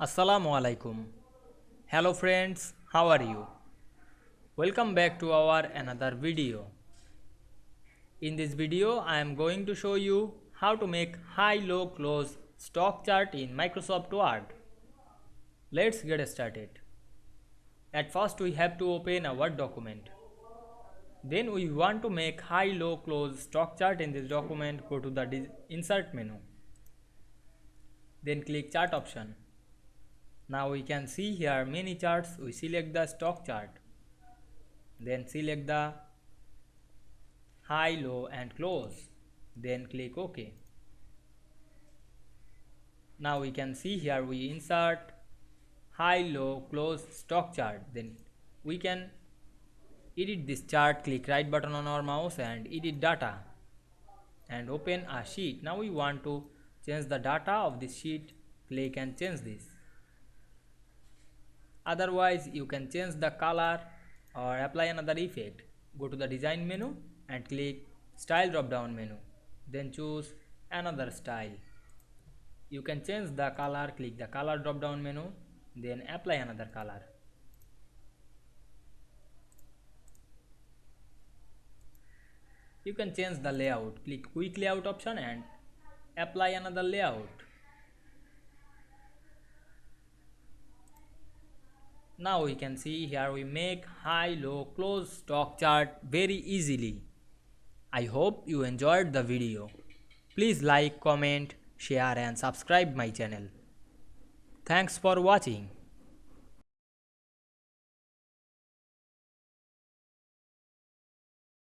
Assalamu Walaikum. Hello friends, how are you? Welcome back to our another video. In this video, I am going to show you how to make high-low close stock chart in Microsoft Word. Let's get started. At first, we have to open a Word document. Then we want to make high-low close stock chart in this document. Go to the Insert menu. Then click Chart option. Now we can see here many charts. We select the stock chart. Then select the high, low and close. Then click OK. Now we can see here we insert high, low, close stock chart. Then we can edit this chart. Click right button on our mouse and edit data and open a sheet. Now we want to change the data of this sheet. Click and change this. Otherwise, you can change the color or apply another effect. Go to the design menu and click style drop down menu. Then choose another style. You can change the color. Click the color drop down menu. Then apply another color. You can change the layout. Click quick layout option and apply another layout. Now we can see here we make high, low, close stock chart very easily. I hope you enjoyed the video. Please like, comment, share and subscribe my channel. Thanks for watching.